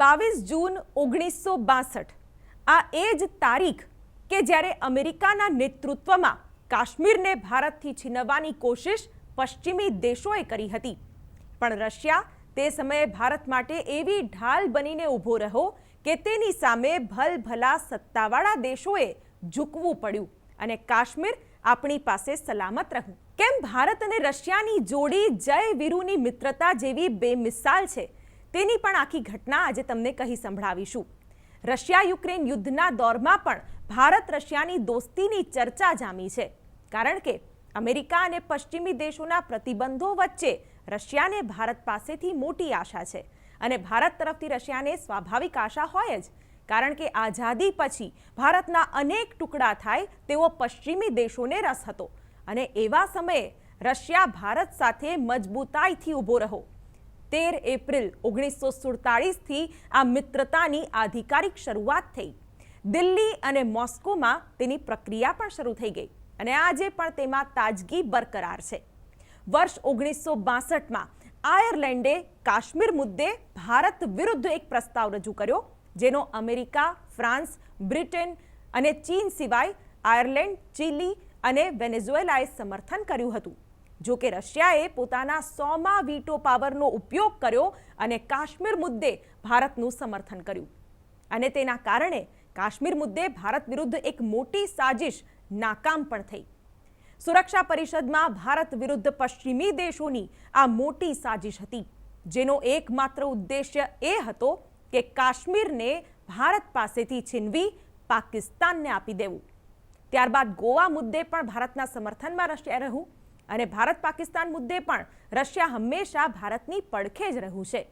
22 જૂન 1962 આ એ જ તારીખ કે જ્યારે અમેરિકાના નેતૃત્વમાં કાશ્મીરને ભારતથી છીનવવાની કોશિશ પશ્ચિમી દેશોએ કરી હતી, પણ રશિયા તે સમયે ભારત માટે એવી ઢાલ બનીને ઊભો રહ્યો કે તેની સામે ભલભલા સત્તાવાળા દેશોએ ઝૂકવું પડ્યું અને કાશ્મીર આપણી પાસે સલામત રહ્યું. કેમ ભારત અને રશિયાની જોડી જય વીરુની મિત્રતા જેવી બેમિસાલ છે તેની પણ આખી ઘટના આજે તમને કહી સંભળાવીશું. રશિયા યુક્રેન યુદ્ધના દોરમાં પણ ભારત રશિયાની દોસ્તીની ચર્ચા જામી છે, કારણ કે અમેરિકા અને પશ્ચિમી દેશોના પ્રતિબંધો વચ્ચે રશિયાને ભારત પાસેથી મોટી આશા છે અને ભારત તરફથી રશિયાને સ્વાભાવિક આશા હોય જ, કારણ કે આઝાદી પછી ભારતના અનેક ટુકડા થાય તેવો પશ્ચિમી દેશોને રસ હતો અને એવા સમયે રશિયા ભારત સાથે મજબૂતાઈથી ઊભો રહ્યો. 13 એપ્રિલ 1947થી આ મિત્રતાની આધિકારિક શરૂઆત થઈ. દિલ્હી અને મોસ્કોમાં તેની પ્રક્રિયા પણ શરૂ થઈ ગઈ અને આજે પણ તેમાં તાજગી બરકરાર છે. વર્ષ 1962માં આયર્લેન્ડે કાશ્મીર મુદ્દે ભારત વિરુદ્ધ એક પ્રસ્તાવ રજૂ કર્યો, જેનો અમેરિકા, ફ્રાન્સ, બ્રિટન અને ચીન સિવાય આયર્લેન્ડ, ચીલી અને વેનેઝુએલાએ સમર્થન કર્યું હતું. જો કે રશિયાએ પોતાના 100માં વીટો પાવરનો ઉપયોગ કર્યો અને કાશ્મીર મુદ્દે ભારતનું સમર્થન કર્યું અને તેના કારણે કાશ્મીર મુદ્દે ભારત વિરુદ્ધ એક મોટી સાજિશ નાકામ પણ થઈ. સુરક્ષા પરિષદમાં ભારત વિરુદ્ધ પશ્ચિમી દેશોની આ મોટી સાજિશ હતી, જેનો એકમાત્ર ઉદ્દેશ્ય એ હતો કે કાશ્મીરને ભારત પાસેથી છીનવી પાકિસ્તાનને આપી દેવું. ત્યારબાદ ગોવા મુદ્દે પણ ભારતના સમર્થનમાં રશિયા રહ્યું અને ભારત પાકિસ્તાન મુદ્દે પણ રશિયા હંમેશા ભારતની પડખે જ રહ્યું છે.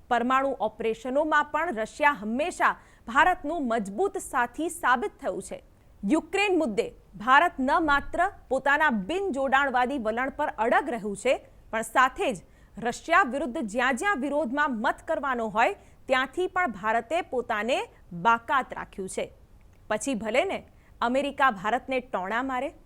પરમાણુ ઓપરેશનોમાં પણ રશિયા હંમેશા ભારતનું મજબૂત સાથી સાબિત થયું છે. યુક્રેન મુદ્દે ભારત ન માત્ર પોતાના બિનજોડાણવાદી વલણ પર અડગ રહ્યું છે, પણ સાથે જ રશિયા વિરુદ્ધ જ્યાં જ્યાં વિરોધમાં મત કરવાનો હોય ત્યાંથી પણ ભારતે પોતાને બાકાત રાખ્યું છે. પછી ભલે ને અમેરિકા ભારતને ટોણા મારે,